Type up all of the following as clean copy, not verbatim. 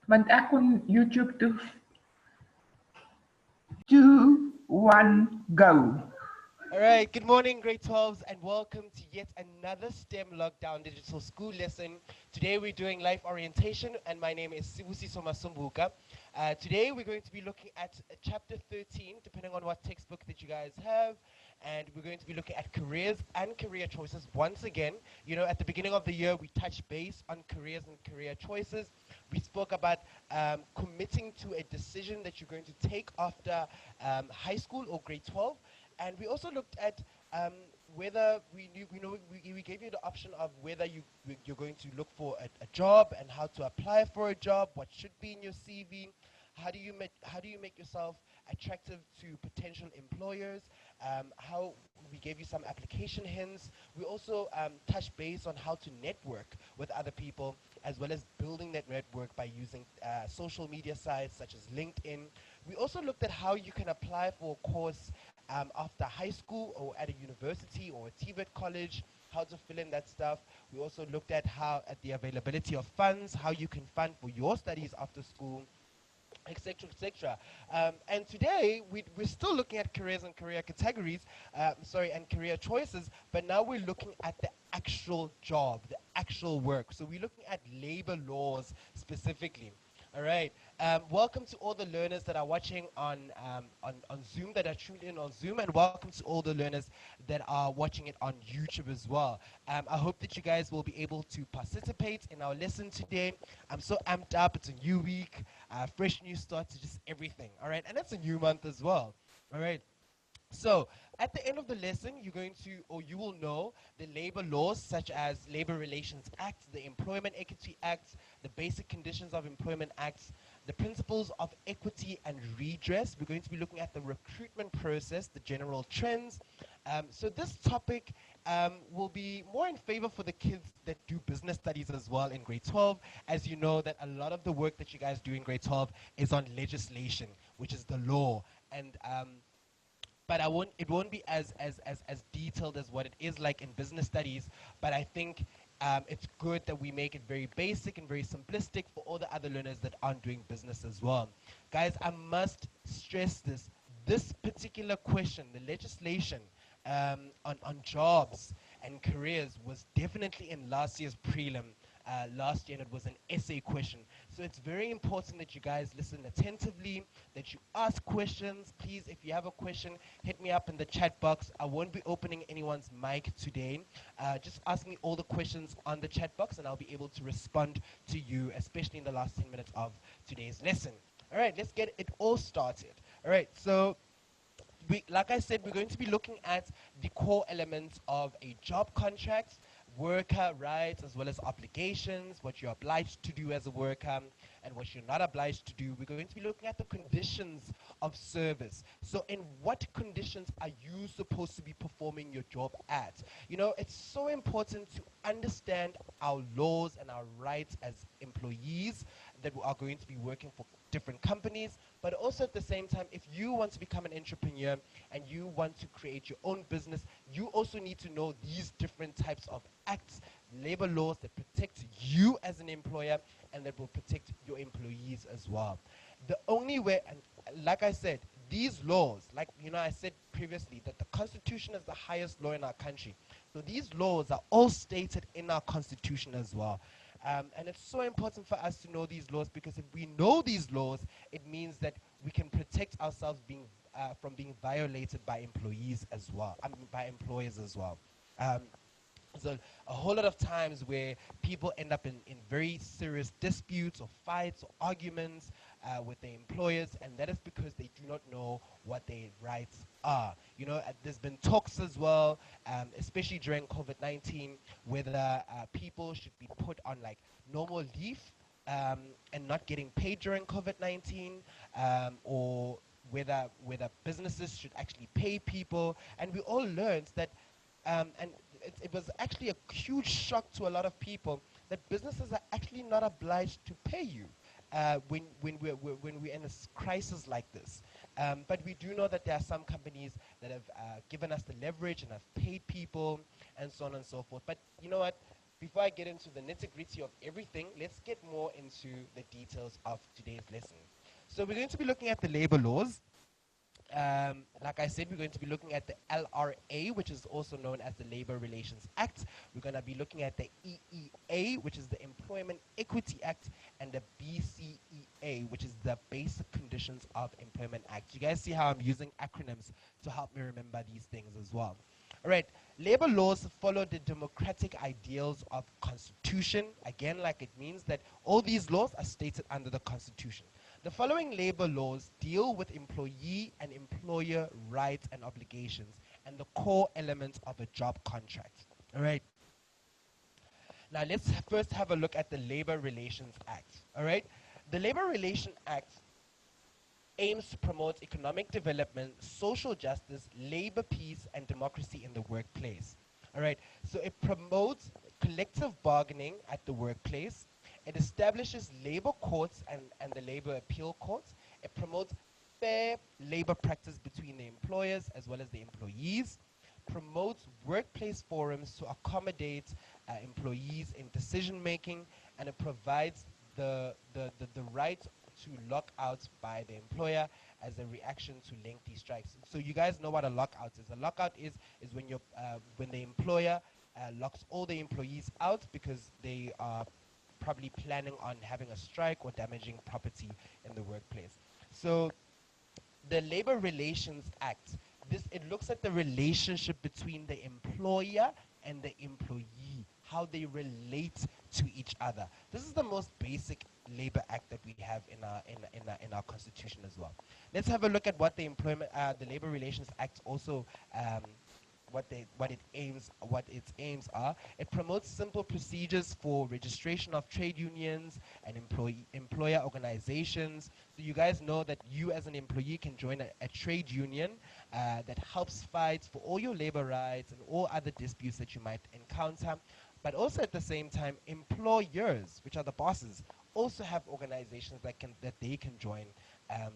Want ek kon YouTube toe. 2, 1, go. All right, good morning, grade 12s, and welcome to yet another STEM Lockdown Digital School lesson. Today we're doing life orientation, and my name is Sibusiso Masumbuka. Today we're going to be looking at chapter 13, depending on what textbook that you guys have, and we're going to be looking at careers and career choices once again. You know, at the beginning of the year, we touched base on careers and career choices. We spoke about committing to a decision that you're going to take after high school or grade 12. And we also looked at whether we gave you the option of whether you're going to look for a job and how to apply for a job, what should be in your CV, how do you make yourself attractive to potential employers, how we gave you some application hints. We also touched base on how to network with other people as well as building that network by using social media sites such as LinkedIn. We also looked at how you can apply for a course after high school or at a university or a TVET college, how to fill in that stuff. We also looked at at the availability of funds, how you can fund for your studies after school, etc., etc. And today we're still looking at careers and career categories, and career choices, but now we're looking at the actual job, the actual work. So we're looking at labor laws specifically. All right. Welcome to all the learners that are watching on Zoom, that are tuned in on Zoom, and welcome to all the learners that are watching it on YouTube as well. I hope that you guys will be able to participate in our lesson today. I'm so amped up. It's a new week, fresh new start to just everything. All right, and it's a new month as well. All right. So, at the end of the lesson, you're going to, or you will know, the labor laws such as Labor Relations Act, the Employment Equity Act, the Basic Conditions of Employment Acts, the principles of equity and redress. We're going to be looking at the recruitment process, the general trends. So this topic will be more in favor for the kids that do business studies as well in grade 12. As you know, that a lot of the work that you guys do in grade 12 is on legislation, which is the law. And but it won't be as detailed as what it is like in business studies, but I think it's good that we make it very basic and very simplistic for all the other learners that aren't doing business as well. Guys, I must stress this particular question, the legislation on jobs and careers, was definitely in last year's prelim last year, and it was an essay question. So it's very important that you guys listen attentively, that you ask questions. Please, if you have a question, hit me up in the chat box. I won't be opening anyone's mic today. Just ask me all the questions on the chat box, and I'll be able to respond to you, especially in the last 10 minutes of today's lesson. All right, let's get it all started. All right, so like I said, we're going to be looking at the core elements of a job contract, worker rights as well as obligations, what you're obliged to do as a worker and what you're not obliged to do. We're going to be looking at the conditions of service. So in what conditions are you supposed to be performing your job at? You know, it's so important to understand our laws and our rights as employees that are going to be working for different companies, but also at the same time, if you want to become an entrepreneur and you want to create your own business, you also need to know these different types of acts, labor laws that protect you as an employer and that will protect your employees as well. The only way, and like I said, these laws, like I said previously, that the Constitution is the highest law in our country. So these laws are all stated in our Constitution as well. And it's so important for us to know these laws, because if we know these laws, it means that we can protect ourselves from being violated by employees as well, by employers as well. Um, so a whole lot of times where people end up in very serious disputes or fights or arguments with their employers, and that is because they do not know what their rights are. There's been talks as well, especially during COVID-19, whether people should be put on like normal leave and not getting paid during COVID-19, or whether businesses should actually pay people. And we all learned that, and it was actually a huge shock to a lot of people, that businesses are actually not obliged to pay you when we're in a crisis like this. But we do know that there are some companies that have given us the leverage and have paid people and so on and so forth. But you know what? before I get into the nitty-gritty of everything, let's get more into the details of today's lesson. So we're going to be looking at the labor laws. Like I said, we're going to be looking at the LRA, which is also known as the Labor Relations Act. We're going to be looking at the EEA, which is the Employment Equity Act, and the BCEA, which is the Basic Conditions of Employment Act. You guys see how I'm using acronyms to help me remember these things as well. All right, labor laws follow the democratic ideals of constitution. Again, like it means that all these laws are stated under the constitution. The following labor laws deal with employee and employer rights and obligations and the core elements of a job contract. All right. Now let's first have a look at the Labor Relations Act. All right. The Labor Relations Act aims to promote economic development, social justice, labor peace, and democracy in the workplace. All right, so it promotes collective bargaining at the workplace. It establishes labor courts and the labor appeal courts. It promotes fair labor practice between the employers as well as the employees, promotes workplace forums to accommodate employees in decision making, and it provides the right to lockout by the employer as a reaction to lengthy strikes. So you guys know what a lockout is. A lockout is when the employer locks all the employees out because they are probably planning on having a strike or damaging property in the workplace. So the Labor Relations Act, this it looks at the relationship between the employer and the employee, how they relate to each other. This is the most basic labor act that we have in our constitution as well. Let's have a look at what the Labor Relations Act also what its aims are. It promotes simple procedures for registration of trade unions and employer organizations. So you guys know that you as an employee can join a trade union that helps fight for all your labor rights and all other disputes that you might encounter. But also at the same time, employers, which are the bosses, also have organizations that they can join um,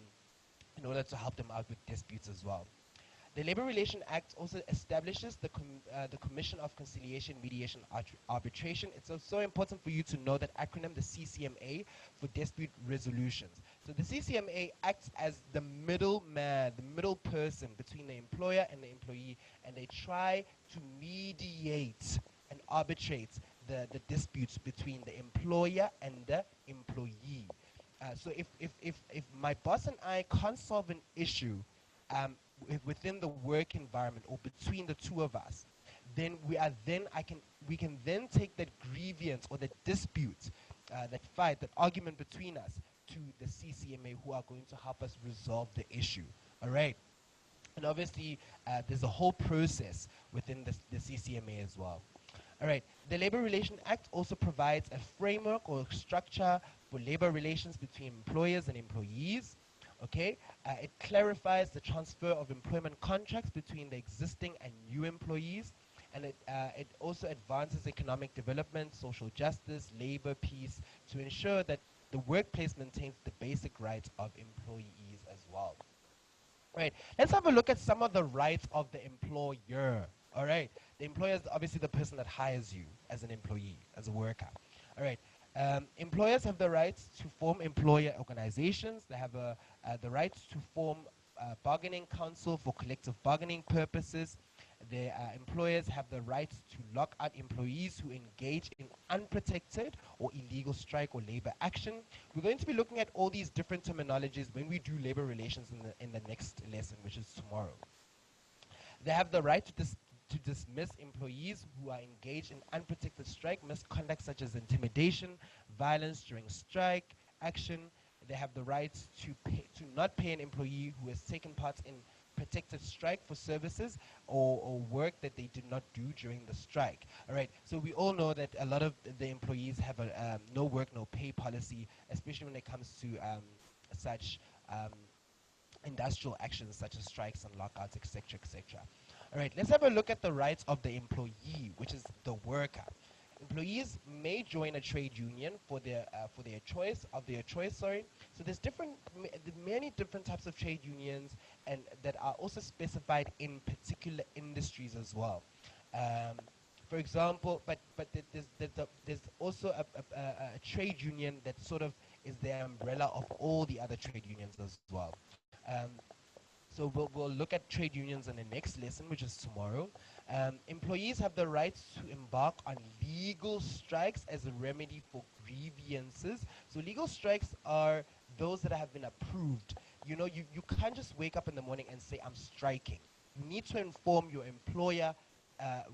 in order to help them out with disputes as well. The Labor Relations Act also establishes the Commission of Conciliation, Mediation, Arbitration. It's also important for you to know that acronym, the CCMA, for dispute resolutions. So the CCMA acts as the middleman, the middle person between the employer and the employee, and they try to mediate and arbitrate the disputes between the employer and the employee. So if my boss and I can't solve an issue, within the work environment or between the two of us, then we can then take that grievance or that dispute, that fight, that argument between us to the CCMA, who are going to help us resolve the issue. All right. And obviously, there's a whole process within the CCMA as well. All right. The Labor Relations Act also provides a framework or structure for labor relations between employers and employees. Okay, it clarifies the transfer of employment contracts between the existing and new employees, and it also advances economic development, social justice, labor peace, to ensure that the workplace maintains the basic rights of employees as well. Right, let's have a look at some of the rights of the employer. All right, the employer is obviously the person that hires you as an employee, as a worker. All right, employers have the right to form employer organizations. They have the right to form bargaining council for collective bargaining purposes. The employers have the right to lock out employees who engage in unprotected or illegal strike or labor action. We're going to be looking at all these different terminologies when we do labor relations in the next lesson, which is tomorrow. They have the right to dismiss employees who are engaged in unprotected strike, misconduct such as intimidation, violence during strike action. They have the right to not pay an employee who has taken part in protected strike for services or work that they did not do during the strike. All right, so we all know that a lot of the employees have a no work, no pay policy, especially when it comes to such industrial actions such as strikes and lockouts, etc., etc. All right, let's have a look at the rights of the employee, which is the worker. Employees may join a trade union for their choice. Sorry. So there's many different types of trade unions, and that are also specified in particular industries as well. For example, but there's also a trade union that sort of is the umbrella of all the other trade unions as well. Um, so we'll look at trade unions in the next lesson, which is tomorrow. Employees have the right to embark on legal strikes as a remedy for grievances. So legal strikes are those that have been approved. You know, you can't just wake up in the morning and say, I'm striking. You need to inform your employer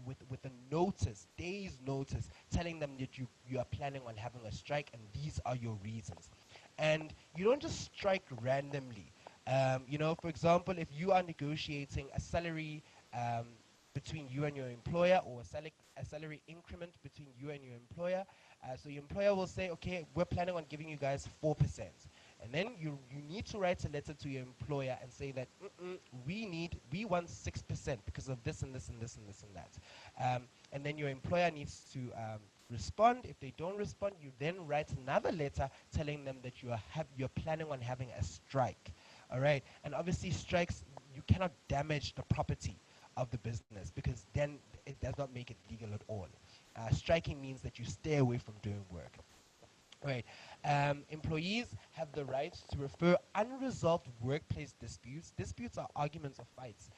with a notice, days notice, telling them that you are planning on having a strike and these are your reasons. And you don't just strike randomly. You know, for example, if you are negotiating a salary between you and your employer, or a salary increment between you and your employer, so your employer will say, okay, we're planning on giving you guys 4%. And then you need to write a letter to your employer and say that we want 6% because of this and this and this and this and that. And then your employer needs to respond. If they don't respond, you then write another letter telling them that you're planning on having a strike. All right, and obviously strikes, you cannot damage the property of the business because then it does not make it legal at all. Striking means that you stay away from doing work. Right. Employees have the right to refer unresolved workplace disputes. Disputes are arguments or fights.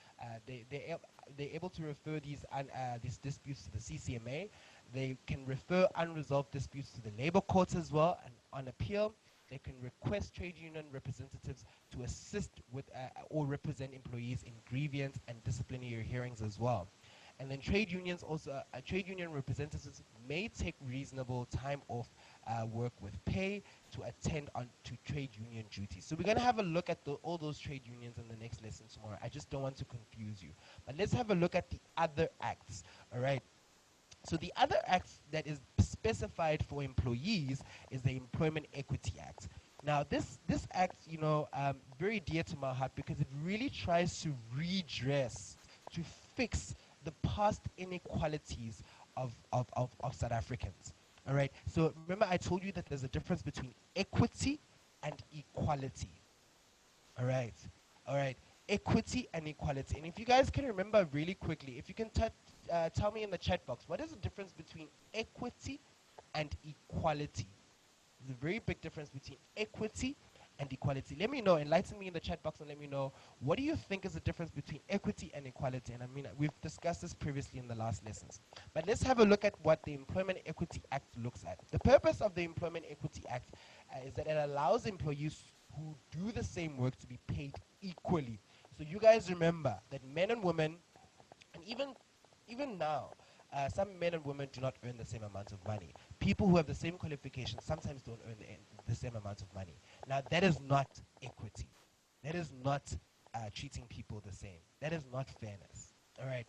They're able to refer these disputes to the CCMA. They can refer unresolved disputes to the labor courts as well, and on appeal, they can request trade union representatives to assist with or represent employees in grievance and disciplinary hearings as well. And then trade unions also, trade union representatives may take reasonable time off work with pay to attend on to trade union duties. So we're going to have a look at all those trade unions in the next lesson tomorrow. I just don't want to confuse you. But let's have a look at the other acts, all right? So the other act that is specified for employees is the Employment Equity Act. Now this act, you know, very dear to my heart because it really tries to redress, to fix the past inequalities of South Africans. All right. So remember, I told you that there's a difference between equity and equality. All right. All right. Equity and equality. And if you guys can remember really quickly, if you can tell me in the chat box, what is the difference between equity and equality? There's a very big difference between equity and equality. Let me know, enlighten me in the chat box and let me know, what do you think is the difference between equity and equality? And I mean, we've discussed this previously in the last lessons. But let's have a look at what the Employment Equity Act looks at. The purpose of the Employment Equity Act is that it allows employees who do the same work to be paid equally. So you guys remember that men and women, and even now, some men and women do not earn the same amount of money. People who have the same qualifications sometimes don't earn the same amount of money. Now, that is not equity. That is not treating people the same. That is not fairness. All right.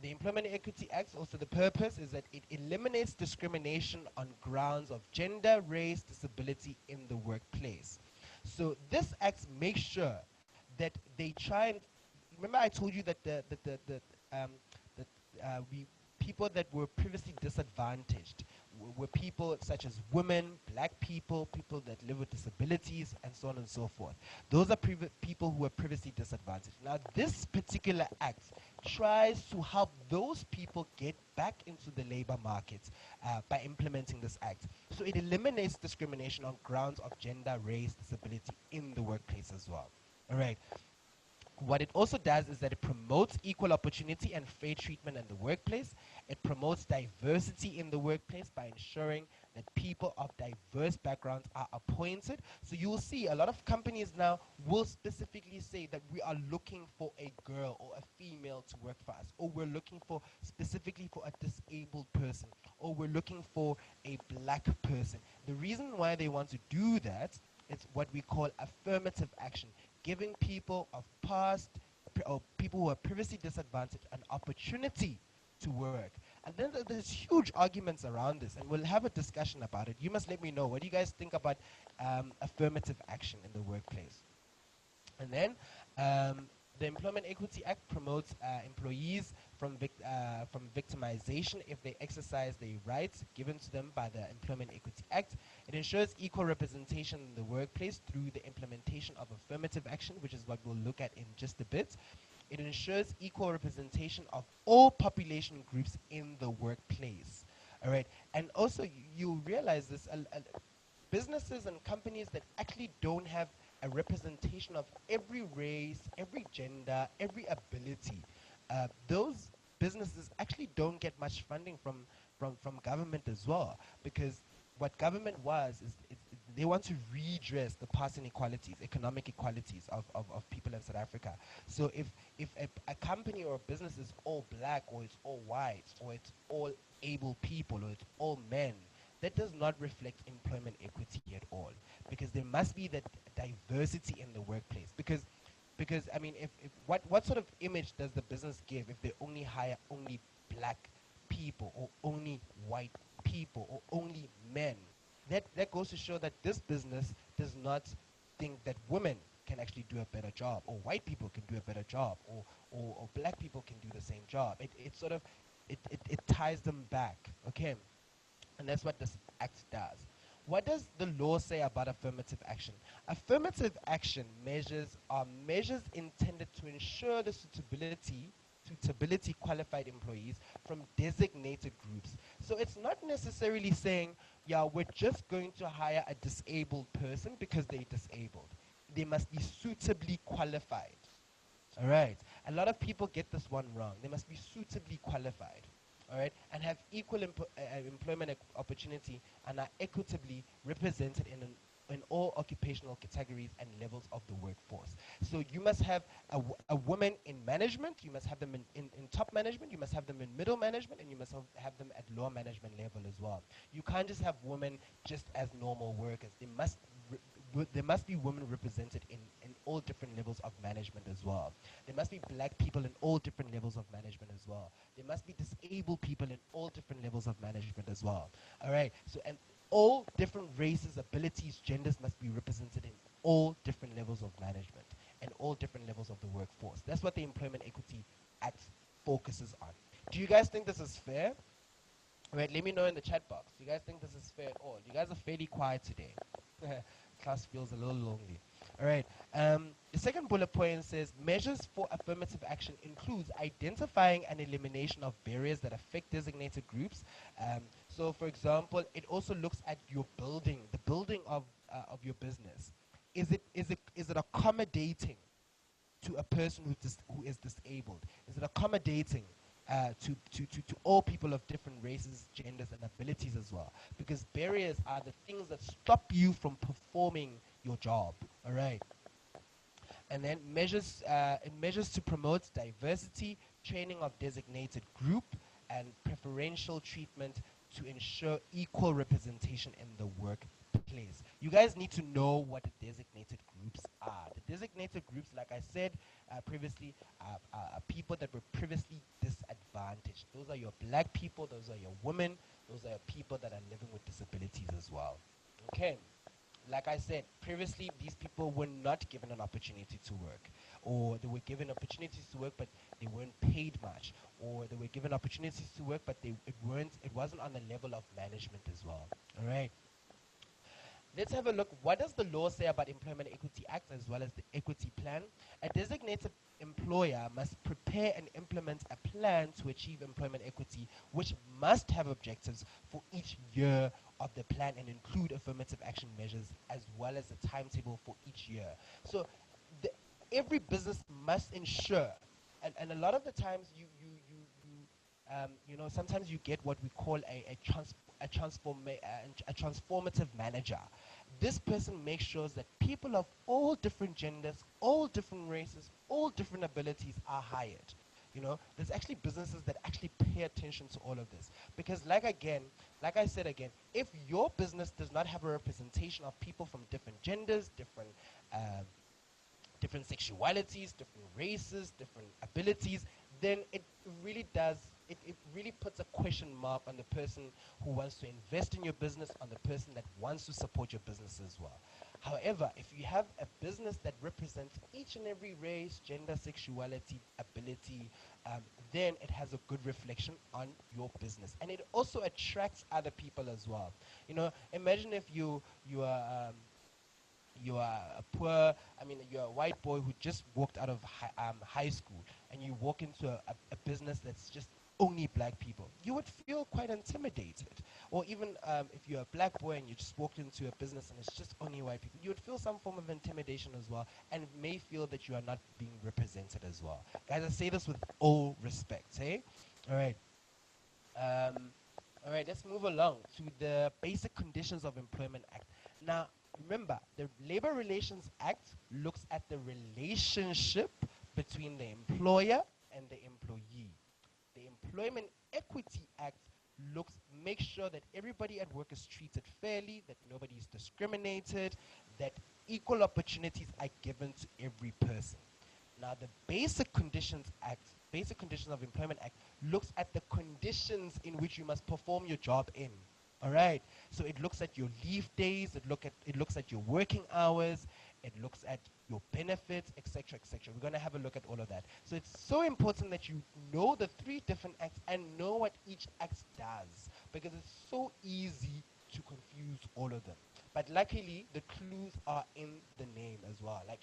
The Employment Equity Act, also the purpose is that it eliminates discrimination on grounds of gender, race, disability in the workplace. So this act makes sure that they try and remember I told you that we people that were previously disadvantaged were people such as women, black people, people that live with disabilities, and so on and so forth. Those are people who were previously disadvantaged. Now, this particular act tries to help those people get back into the labor market by implementing this act. So it eliminates discrimination on grounds of gender, race, disability in the workplace as well. All right. What it also does is that it promotes equal opportunity and fair treatment in the workplace. It promotes diversity in the workplace by ensuring that people of diverse backgrounds are appointed. So you will see a lot of companies now will specifically say that we are looking for a girl or a female to work for us, or we're looking for specifically for a disabled person, or we're looking for a black person. The reason why they want to do that is what we call affirmative action, giving people of past or people who are previously disadvantaged an opportunity to work. And then there's huge arguments around this, and we'll have a discussion about it. You must let me know, what do you guys think about affirmative action in the workplace? And then the Employment Equity Act promotes employees from victimization if they exercise their rights given to them by the Employment Equity Act. It ensures equal representation in the workplace through the implementation of affirmative action, which is what we'll look at in just a bit. It ensures equal representation of all population groups in the workplace. All right, and also you realize this: businesses and companies that actually don't have a representation of every race, every gender, every ability, those businesses actually don't get much funding from government as well, because what government was is they want to redress the past inequalities, economic equalities of people in South Africa. So if a company or a business is all black, or it's all white, or it's all able people, or it's all men, that does not reflect employment equity at all, because there must be that diversity in the workplace. Because I mean, if what sort of image does the business give if they only hire only black people, or only white people, or only men? That goes to show that this business does not think that women can actually do a better job, or white people can do a better job, or black people can do the same job. It sort of it ties them back. Okay, and that's what this act does. What does the law say about affirmative action? Affirmative action measures are measures intended to ensure the suitability qualified employees from designated groups. So it's not necessarily saying, yeah, we're just going to hire a disabled person because they're disabled. They must be suitably qualified. All right. A lot of people get this one wrong. They must be suitably qualified. All right, and have equal employment opportunity, and are equitably represented in all occupational categories and levels of the workforce. So you must have a woman in management, you must have them in top management, you must have them in middle management, and you must have them at lower management level as well. You can't just have women just as normal workers. There must be women represented in all different levels of management as well. There must be black people in all different levels of management as well. There must be disabled people in all different levels of management as well. All right. So, and all different races, abilities, genders must be represented in all different levels of management and all different levels of the workforce. That's what the Employment Equity Act focuses on. Do you guys think this is fair? All right, let me know in the chat box. Do you guys think this is fair at all? You guys are fairly quiet today. Class feels a little lonely. All right. The second bullet point says measures for affirmative action includes identifying and elimination of barriers that affect designated groups. So, for example, it also looks at your building, the building of your business. Is it accommodating to a person who is disabled? Is it accommodating to all people of different races, genders, and abilities as well? Because barriers are the things that stop you from performing your job. All right. And then measures to promote diversity, training of designated group, and preferential treatment to ensure equal representation in the workplace. You guys need to know what the designated groups are. The designated groups, like I said previously, are people that were previously disadvantaged. Those are your black people, those are your women, those are your people that are living with disabilities as well. Okay. Like I said previously, these people were not given an opportunity to work, or they were given opportunities to work but they weren't paid much, or they were given opportunities to work but it wasn't on the level of management as well. All right, let's have a look. What does the law say about Employment Equity Act as well as the Equity Plan? A designated employer must prepare and implement a plan to achieve employment equity, which must have objectives for each year of the plan and include affirmative action measures as well as a timetable for each year. So the, every business must ensure, and a lot of the times sometimes you get what we call a transformative manager. This person makes sure that people of all different genders, all different races, all different abilities are hired. There's actually businesses that actually pay attention to all of this, because like I said again, if your business does not have a representation of people from different genders, different sexualities, different races, different abilities, then it really does, it really puts a question mark on the person who wants to invest in your business, on the person that wants to support your business as well. However, if you have a business that represents each and every race, gender, sexuality, ability, then it has a good reflection on your business. And it also attracts other people as well. Imagine if you are you are a poor, I mean, you're a white boy who just walked out of high school, and you walk into a business that's just only black people, you would feel quite intimidated. Or even if you're a black boy and you just walked into a business and it's just only white people, you would feel some form of intimidation as well, and may feel that you are not being represented as well. Guys, I say this with all respect, hey? All right. Um, all right, let's move along to the Basic Conditions of Employment Act. Now, remember, the Labor Relations Act looks at the relationship between the employer and the employee. The Employment Equity Act makes sure that everybody at work is treated fairly, that nobody is discriminated, that equal opportunities are given to every person. Now, the Basic Conditions of Employment Act looks at the conditions in which you must perform your job in. All right. So it looks at your leave days. It looks at your working hours. It looks at your benefits, etc., etc. We're going to have a look at all of that. So it's so important that you know the three different acts and know what each act does, because it's so easy to confuse all of them. But luckily, the clues are in the name as well. Like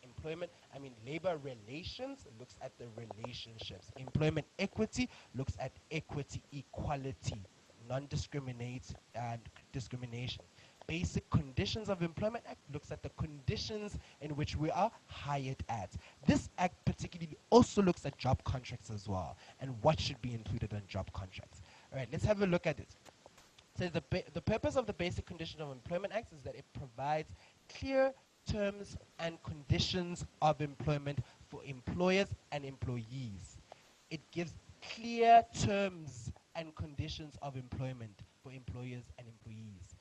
labor relations looks at the relationships. Employment equity looks at equity, equality, non-discriminate and discrimination. Basic Conditions of Employment Act looks at the conditions in which we are hired at. This act particularly also looks at job contracts as well, and what should be included in job contracts. All right, let's have a look at it. So the purpose of the Basic Conditions of Employment Act is that it provides clear terms and conditions of employment for employers and employees. It gives clear terms and conditions of employment for employers and employees.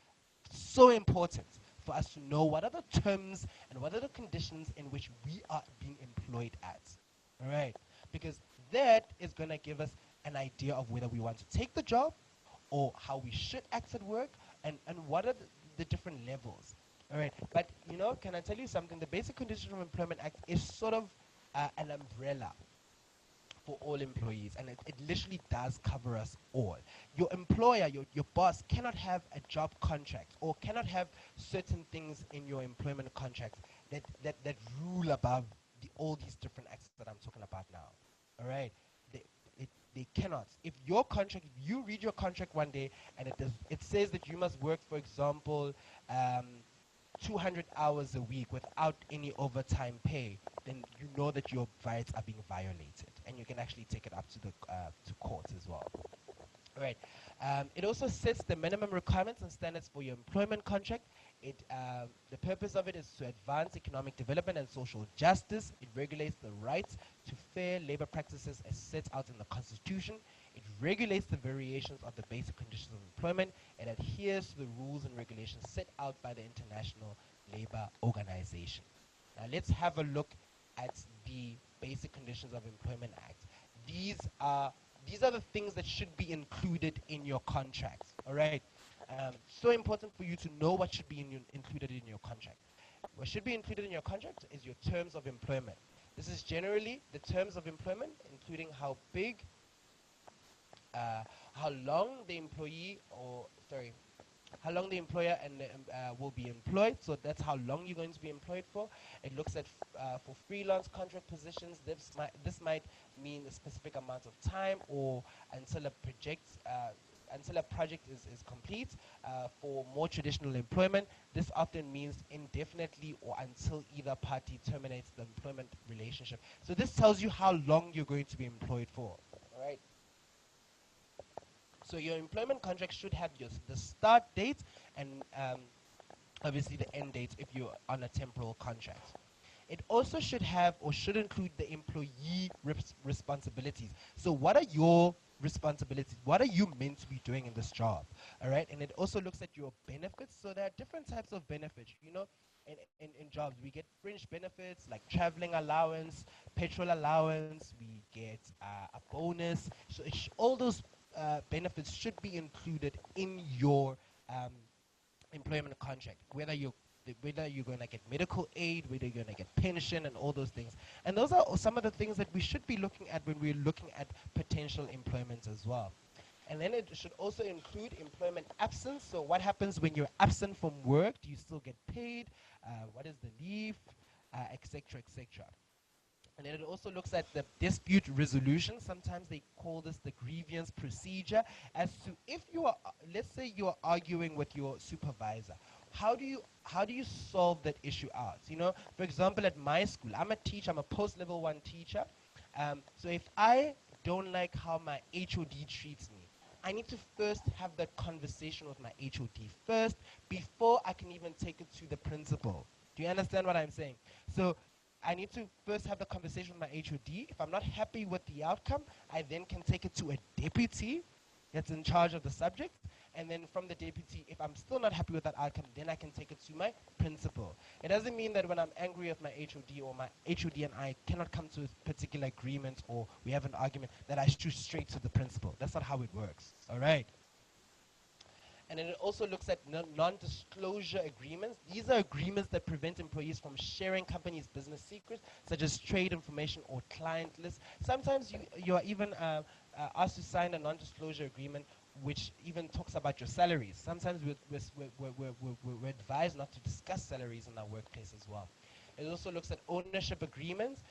So important for us to know what are the terms and what are the conditions in which we are being employed at. All right? Because that is going to give us an idea of whether we want to take the job or how we should act at work, and what are the different levels. All right, but can I tell you something? The Basic Conditions of Employment Act is sort of an umbrella for all employees, and it literally does cover us all. Your employer, your boss cannot have a job contract or cannot have certain things in your employment contract that rule above all these different acts that I'm talking about now. All right, they cannot. If you read your contract one day and it says that you must work, for example, 200 hours a week without any overtime pay, then you know that your rights are being violated, and you can actually take it up to the to courts as well. All right. It also sets the minimum requirements and standards for your employment contract. The purpose of it is to advance economic development and social justice. It regulates the rights to fair labor practices as set out in the Constitution. It regulates the variations of the Basic Conditions of Employment. It adheres to the rules and regulations set out by the International Labour Organization. Now let's have a look at the Basic Conditions of Employment Act. These are the things that should be included in your contract. All right. So important for you to know what should be included in your contract. What should be included in your contract is your terms of employment. This is generally the terms of employment, including how big, how long the how long the employer and will be employed. So that's how long you're going to be employed for. It looks at for freelance contract positions. This might mean a specific amount of time or until a project is complete. For more traditional employment, this often means indefinitely or until either party terminates the employment relationship. So this tells you how long you're going to be employed for. All right. So your employment contract should have the start date and obviously the end date if you're on a temporal contract. It also should have or should include the employee responsibilities. So what are your responsibilities? What are you meant to be doing in this job? All right. And it also looks at your benefits. So there are different types of benefits. In jobs, we get fringe benefits like traveling allowance, petrol allowance, we get a bonus. So all those benefits should be included in your employment contract, whether you're going to get medical aid, whether you're going to get pension, and all those things. And those are some of the things that we should be looking at when we're looking at potential employment as well. And then it should also include employment absence. So what happens when you're absent from work? Do you still get paid? What is the leave? Etc., etc. And then it also looks at the dispute resolution. Sometimes they call this the grievance procedure, as to if you are, let's say you are arguing with your supervisor, how do you solve that issue out? You know, for example, at my school, I'm a teacher. I'm a post-level 1 teacher. So if I don't like how my HOD treats me, I need to first have that conversation with my HOD first before I can even take it to the principal. Do you understand what I'm saying? So I need to first have the conversation with my HOD. If I'm not happy with the outcome, I then can take it to a deputy that's in charge of the subject. And then from the deputy, if I'm still not happy with that outcome, then I can take it to my principal. It doesn't mean that when I'm angry with my HOD or my HOD and I cannot come to a particular agreement or we have an argument that I shoot straight to the principal. That's not how it works. All right. And then it also looks at non-disclosure agreements. These are agreements that prevent employees from sharing companies' business secrets, such as trade information or client lists. Sometimes you are even asked to sign a non-disclosure agreement which even talks about your salaries. Sometimes we're advised not to discuss salaries in our workplace as well. It also looks at ownership agreements.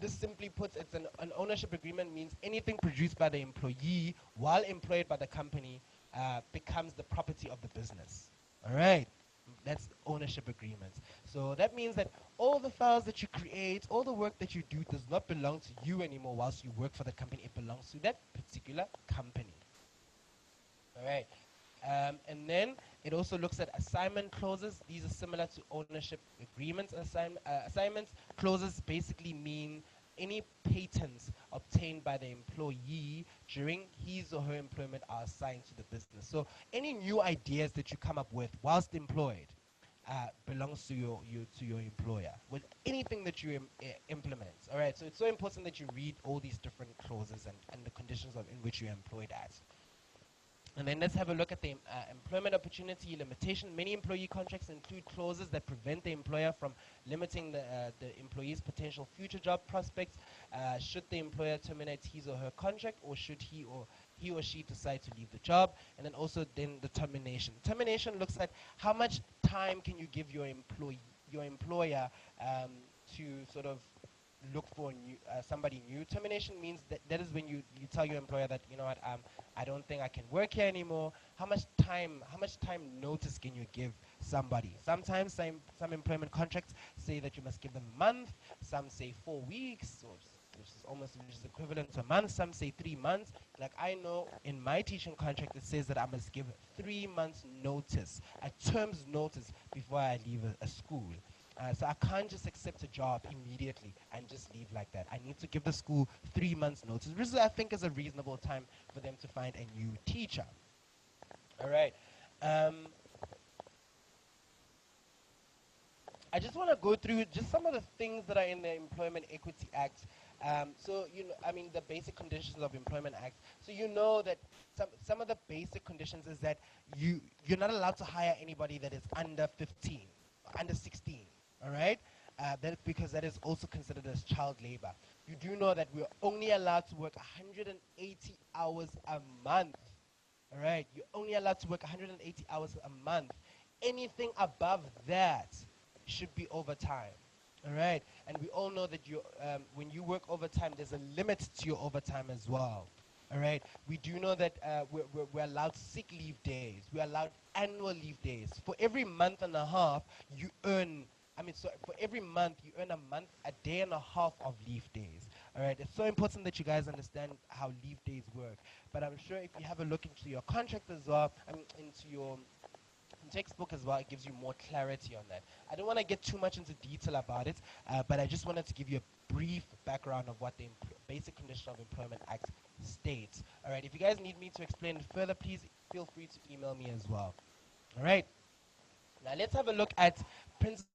This simply puts, an ownership agreement means anything produced by the employee while employed by the company becomes the property of the business. All right, that's ownership agreements. So that means that all the files that you create, all the work that you do does not belong to you anymore whilst you work for the company. It belongs to that particular company. All right. And then it also looks at assignment clauses. These are similar to ownership agreements. Assignments clauses basically mean any patents obtained by the employee during his or her employment are assigned to the business. So any new ideas that you come up with whilst employed belongs to your employer with anything that you implement. All right. So it's so important that you read all these different clauses and the conditions in which you're employed at. And then let's have a look at the employment opportunity limitation. Many employee contracts include clauses that prevent the employer from limiting the employee's potential future job prospects should the employer terminate his or her contract, or should he or she decide to leave the job. And then also then the termination. Termination looks at how much time can you give your employer to sort of look for somebody new. Termination means that is when you tell your employer that, you know what, I don't think I can work here anymore. How much time notice can you give somebody? Sometimes some employment contracts say that you must give them a month. Some say 4 weeks, which is equivalent to a month. Some say 3 months. Like I know in my teaching contract it says that I must give 3 months notice, a term's notice before I leave a school. So I can't just accept a job immediately and just leave like that. I need to give the school 3 months notice, which I think is a reasonable time for them to find a new teacher. All right. I just want to go through just some of the things that are in the Employment Equity Act. So, the basic conditions of Employment Act. So you know that some of the basic conditions is that you're not allowed to hire anybody that is under 15, under 16. All right, because that is also considered as child labor. You do know that we're only allowed to work 180 hours a month. All right, you're only allowed to work 180 hours a month. Anything above that should be overtime. All right, and we all know that when you work overtime, there's a limit to your overtime as well. All right, we do know that we're allowed sick leave days. We're allowed annual leave days. For every month and a half, you earn. For every month, you earn a day and a half of leave days. All right, it's so important that you guys understand how leave days work. But I'm sure if you have a look into your contract as well, into your textbook as well, it gives you more clarity on that. I don't want to get too much into detail about it, but I just wanted to give you a brief background of what the Basic Condition of Employment Act states. All right, if you guys need me to explain it further, please feel free to email me as well. All right, now let's have a look at principles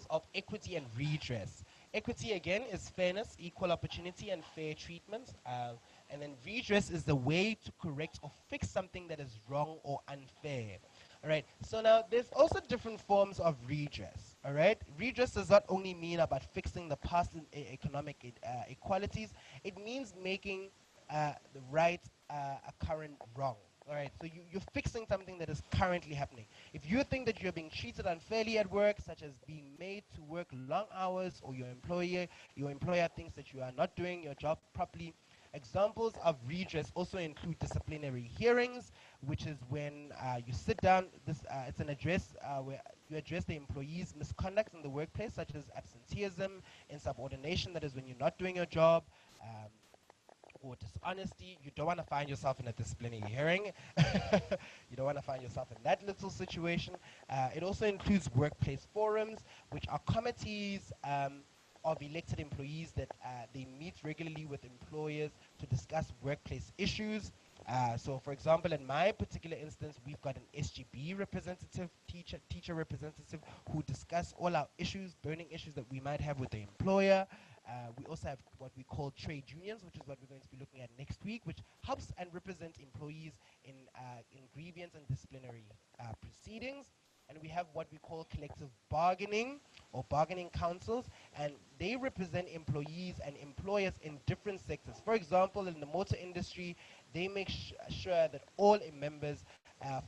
of equity and redress. Equity, again, is fairness, equal opportunity, and fair treatment. And then redress is the way to correct or fix something that is wrong or unfair. All right, so now there's also different forms of redress. All right, redress does not only mean about fixing the past economic inequalities. It means making the right a current wrong. All right, so you're fixing something that is currently happening. If you think that you're being treated unfairly at work, such as being made to work long hours, or your employer thinks that you are not doing your job properly, examples of redress also include disciplinary hearings, which is when you sit down. It's an address where you address the employee's misconduct in the workplace, such as absenteeism, insubordination, that is when you're not doing your job, um, or dishonesty. You don't want to find yourself in a disciplinary hearing. You don't want to find yourself in that little situation. It also includes workplace forums, which are committees of elected employees that they meet regularly with employers to discuss workplace issues. So, for example, in my particular instance, we've got an SGB representative, teacher representative, who discuss all our issues, burning issues that we might have with the employer. We also have what we call trade unions, which is what we're going to be looking at next week, which helps and represents employees in grievance and disciplinary proceedings. And we have what we call collective bargaining or bargaining councils, and they represent employees and employers in different sectors. For example, in the motor industry, they make sure that all members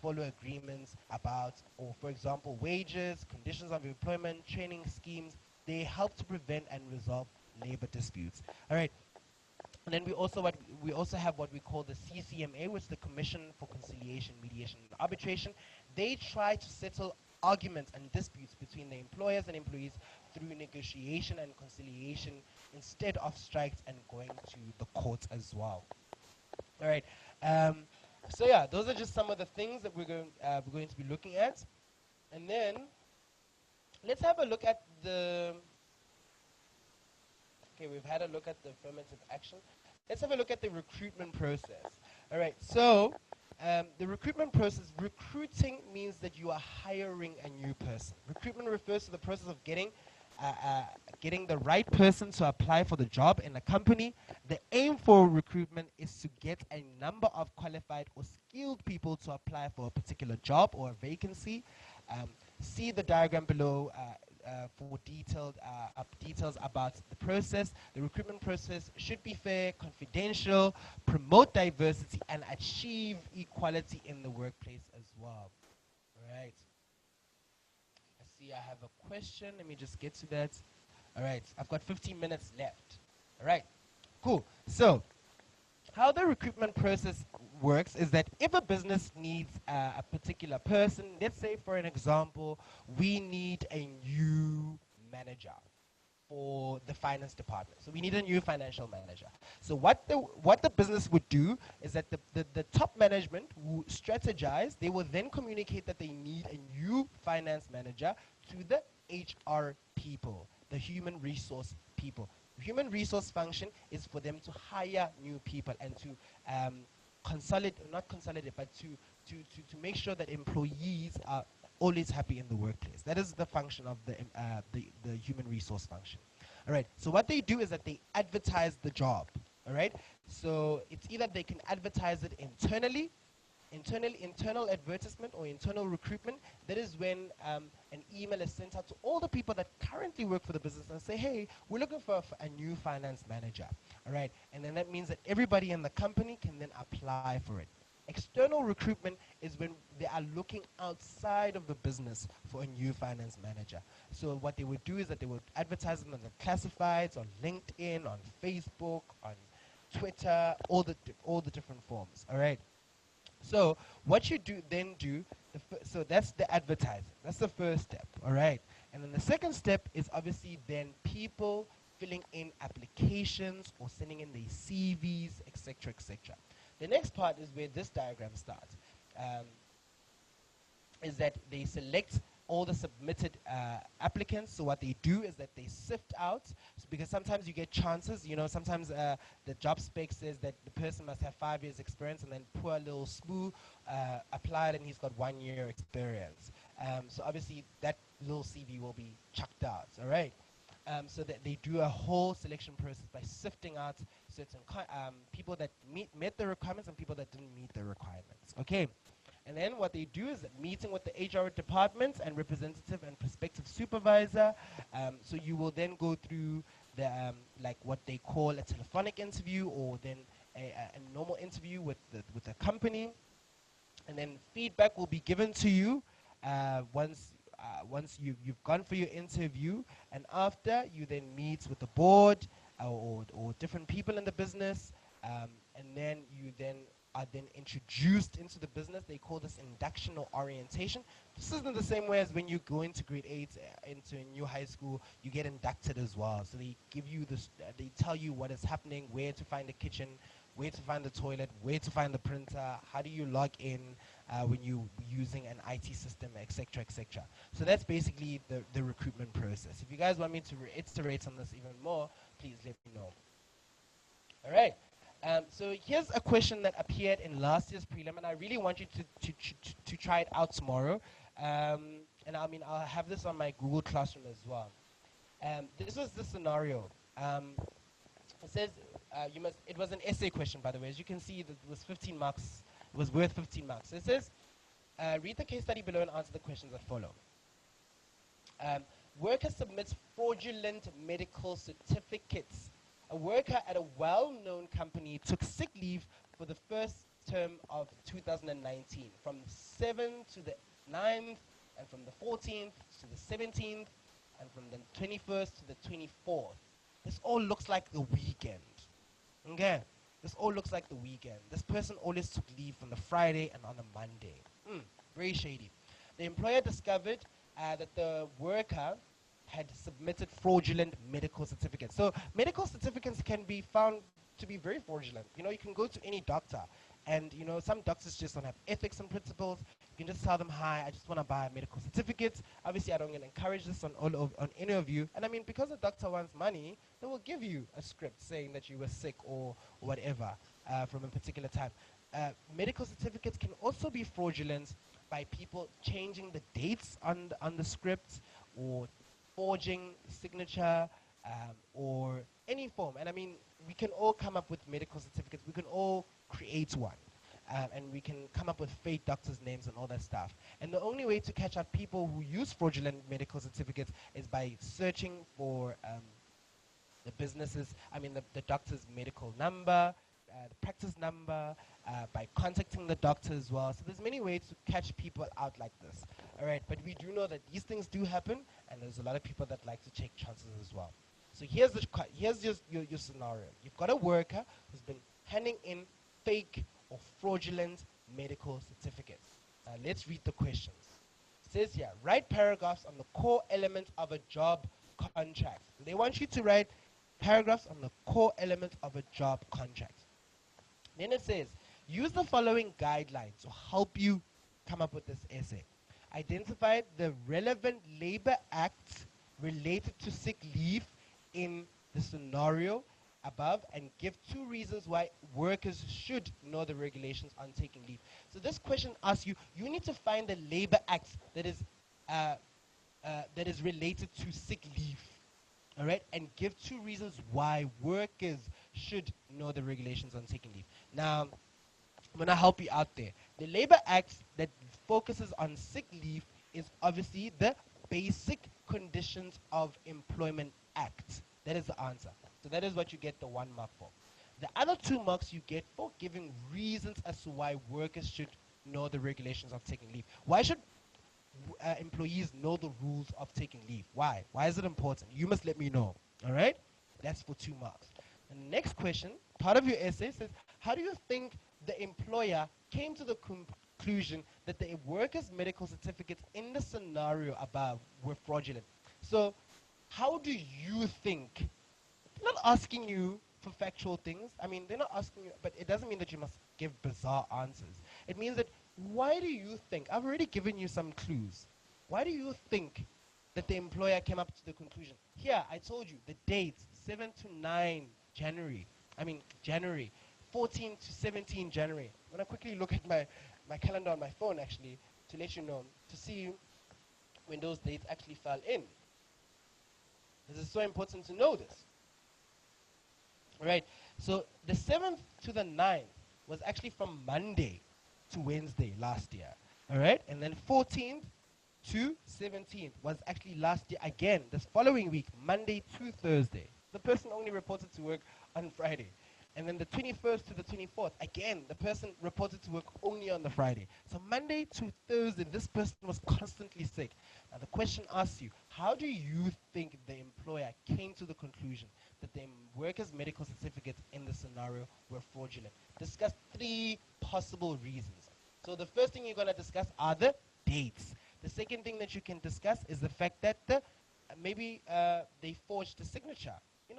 follow agreements about, or for example, wages, conditions of employment, training schemes. They help to prevent and resolve labor disputes. All right. And then we also have what we call the CCMA, which is the Commission for Conciliation, Mediation, and Arbitration. They try to settle arguments and disputes between the employers and employees through negotiation and conciliation instead of strikes and going to the courts as well. All right. Um, so yeah, those are just some of the things that we're going to be looking at, and then let's have a look at the. Okay, we've had a look at the affirmative action. Let's have a look at the recruitment process. All right, so the recruitment process, recruiting means that you are hiring a new person. Recruitment refers to the process of getting the right person to apply for the job in a company. The aim for recruitment is to get a number of qualified or skilled people to apply for a particular job or a vacancy. See the diagram below for details about the process. The recruitment process should be fair, confidential, promote diversity, and achieve equality in the workplace as well. All right. I see I have a question. Let me just get to that. All right. I've got 15 minutes left. All right. Cool. So, how the recruitment process works is that if a business needs a particular person, let's say for an example, we need a new manager for the finance department. So we need a new financial manager. So what the business would do is that the top management will strategize. They will then communicate that they need a new finance manager to the HR people, the human resource people. Human resource function is for them to hire new people and to not consolidate, but to make sure that employees are always happy in the workplace. That is the function of the human resource function. All right. So what they do is that they advertise the job. All right. So it's either they can advertise it internally, internal advertisement or internal recruitment. That is when an email is sent out to all the people that currently work for the business and say, hey, we're looking for a new finance manager. All right. And then that means that everybody in the company can then apply for it. External recruitment is when they are looking outside of the business for a new finance manager. So what they would do is that they would advertise them on the classifieds, on LinkedIn, on Facebook, on Twitter, all the different forms. All right. So what you do, so that's the advertising. That's the first step, all right? And then the second step is obviously then people filling in applications or sending in their CVs, etc., etc. The next part is where this diagram starts, is that they select all the submitted applicants. So what they do is that they sift out, because sometimes you get chances, sometimes the job spec says that the person must have 5 years experience, and then poor little Smooth applied and he's got 1 year experience. So obviously that little CV will be chucked out, all right? So that they do a whole selection process by sifting out certain people that met the requirements and people that didn't meet the requirements, okay? And then what they do is meeting with the HR department and representative and prospective supervisor. So you will then go through the like what they call a telephonic interview, or then a normal interview with the company, and then feedback will be given to you once you've gone for your interview, and after you then meet with the board or different people in the business, and then you then are then introduced into the business. They call this induction or orientation. This isn't the same way as when you go into grade 8 into a new high school, you get inducted as well. So they give you this, they tell you what is happening, where to find the kitchen, where to find the toilet, where to find the printer, how do you log in when you're using an IT system, etc., etc. So that's basically the recruitment process. If you guys want me to reiterate on this even more, please let me know. All right. So here's a question that appeared in last year's prelim, and I really want you to try it out tomorrow. And I mean, I'll have this on my Google Classroom as well. This was the scenario. It says it was an essay question, by the way. As you can see, it was 15 marks. It was worth 15 marks. So it says, read the case study below and answer the questions that follow. Worker submits fraudulent medical certificates. A worker at a well-known company took sick leave for the first term of 2019, from 7th to the 9th, and from the 14th to the 17th, and from the 21st to the 24th. This all looks like the weekend. Okay? This all looks like the weekend. This person always took leave on the Friday and on the Monday. Very shady. The employer discovered that the worker had submitted fraudulent medical certificates. So medical certificates can be found to be very fraudulent. You know, you can go to any doctor, and you know, some doctors just don't have ethics and principles. You can just tell them, hi, I just want to buy a medical certificate. Obviously, I don't encourage this on any of you. And I mean, because the doctor wants money, they will give you a script saying that you were sick or whatever from a particular time. Medical certificates can also be fraudulent by people changing the dates on the script, or forging signature, or any form. And I mean, we can all come up with medical certificates. We can all create one. And we can come up with fake doctors' names and all that stuff. And the only way to catch out people who use fraudulent medical certificates is by searching for the businesses, the doctor's medical number, the practice number, by contacting the doctor as well. So there's many ways to catch people out like this. All right, but we do know that these things do happen, and there's a lot of people that like to take chances as well. So here's your scenario. You've got a worker who's been handing in fake or fraudulent medical certificates. Now let's read the questions. It says here, write paragraphs on the core elements of a job contract. They want you to write paragraphs on the core elements of a job contract. Then it says, use the following guidelines to help you come up with this essay. Identify the relevant labor acts related to sick leave in the scenario above, and give 2 reasons why workers should know the regulations on taking leave. So this question asks you, you need to find the labor acts that is related to sick leave. All right, and give 2 reasons why workers should know the regulations on taking leave. Now, I'm going to help you out there. The Labor Act that focuses on sick leave is obviously the Basic Conditions of Employment Act. That is the answer. So that is what you get the 1 mark for. The other 2 marks you get for giving reasons as to why workers should know the regulations of taking leave. Why should employees know the rules of taking leave? Why? Why is it important? You must let me know. All right? That's for 2 marks. The next question, part of your essay, says, how do you think the employer came to the conclusion that the workers' medical certificates in the scenario above were fraudulent? So, how do you think? They're not asking you for factual things. I mean, they're not asking you, but it doesn't mean that you must give bizarre answers. It means that, why do you think, I've already given you some clues. Why do you think that the employer came up to the conclusion? Here, I told you, the dates, 7 to 9 January. January. 14 to 17 January. I'm going to quickly look at my calendar on my phone, actually, to let you know, to see when those dates actually fell in. This is so important to know this. All right, so the 7th to the 9th was actually from Monday to Wednesday last year. All right, and then 14th to 17th was actually last year again, this following week, Monday to Thursday. The person only reported to work on Friday. And then the 21st to the 24th, again, the person reported to work only on the Friday. So Monday to Thursday, this person was constantly sick. Now the question asks you, how do you think the employer came to the conclusion that the worker's medical certificates in the scenario were fraudulent? Discuss three possible reasons. So the first thing you're going to discuss are the dates. The second thing that you can discuss is the fact that maybe they forged the signature.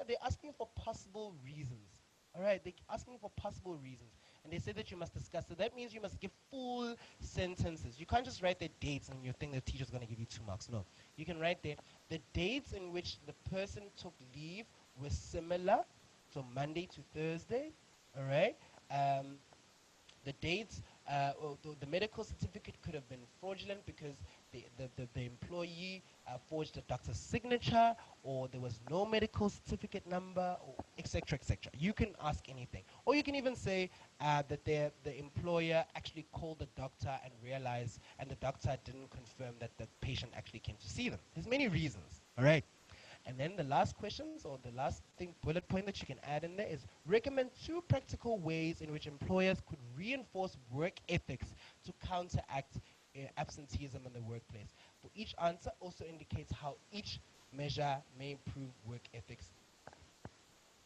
They're asking for possible reasons. All right, they're asking for possible reasons. And they say that you must discuss. So that means you must give full sentences. You can't just write the dates and you think the teacher's going to give you 2 marks. No. You can write there the dates in which the person took leave were similar. So Monday to Thursday. All right. The dates, or the medical certificate could have been fraudulent because the employee forged the doctor's signature, or there was no medical certificate number, or etc. etc. You can ask anything, or you can even say that the employer actually called the doctor and realized, and the doctor didn't confirm that the patient actually came to see them. There's many reasons. All right. And then the last questions, or the last bullet point that you can add in there is recommend 2 practical ways in which employers could reinforce work ethics to counteract absenteeism in the workplace. For each answer also indicates how each measure may improve work ethics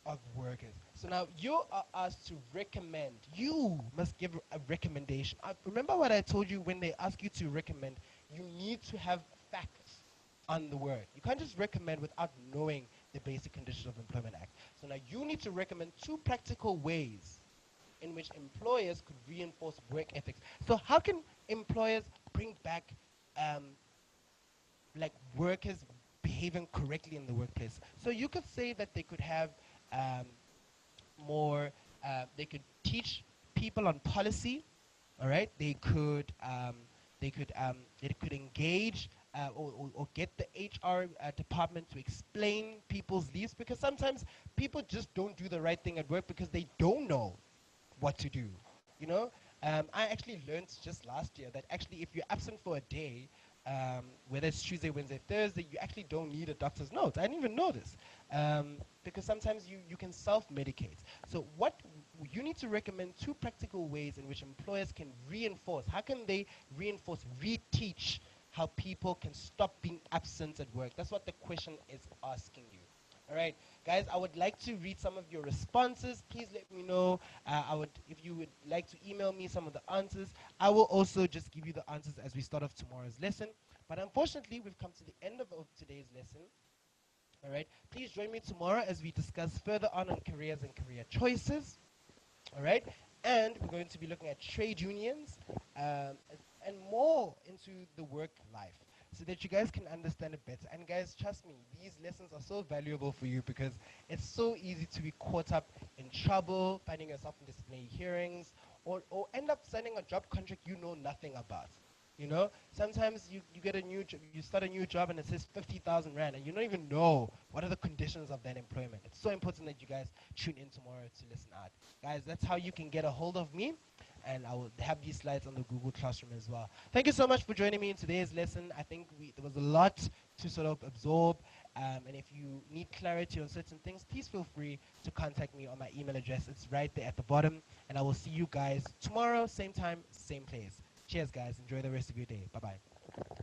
of workers. So now you are asked to recommend. You must give a recommendation. Remember what I told you, when they ask you to recommend, you need to have facts on the word. You can't just recommend without knowing the basic conditions of Employment Act. So now you need to recommend 2 practical ways in which employers could reinforce work ethics. So how can employers bring back um, like workers behaving correctly in the workplace? So you could say that they could have um, more, they could teach people on policy. All right, they could engage or get the HR department to explain people's leaves, because sometimes people just don't do the right thing at work because they don't know what to do. You know, I actually learned just last year that actually if you're absent for a day, whether it's Tuesday, Wednesday, Thursday, you actually don't need a doctor's note. I didn't even know this, because sometimes you can self-medicate. So what you need to recommend 2 practical ways in which employers can reinforce. How can they reinforce, reteach how people can stop being absent at work? That's what the question is asking you. All right, guys, I would like to read some of your responses. Please let me know. If you would like to email me some of the answers. I will also just give you the answers as we start off tomorrow's lesson. But unfortunately, we've come to the end of today's lesson. All right, please join me tomorrow as we discuss further on careers and career choices. All right, and we're going to be looking at trade unions and more into the work life, so that you guys can understand it better. And guys, trust me, these lessons are so valuable for you, because it's so easy to be caught up in trouble, finding yourself in disciplinary hearings, or end up signing a job contract you know nothing about. Sometimes you get a new job, you start a new job and it says 50,000 rand, and you don't even know what are the conditions of that employment. It's so important that you guys tune in tomorrow to listen out. Guys, that's how you can get a hold of me, and I will have these slides on the Google Classroom as well. Thank you so much for joining me in today's lesson. I think there was a lot to sort of absorb, and if you need clarity on certain things, please feel free to contact me on my email address. It's right there at the bottom, and I will see you guys tomorrow, same time, same place. Cheers, guys. Enjoy the rest of your day. Bye-bye.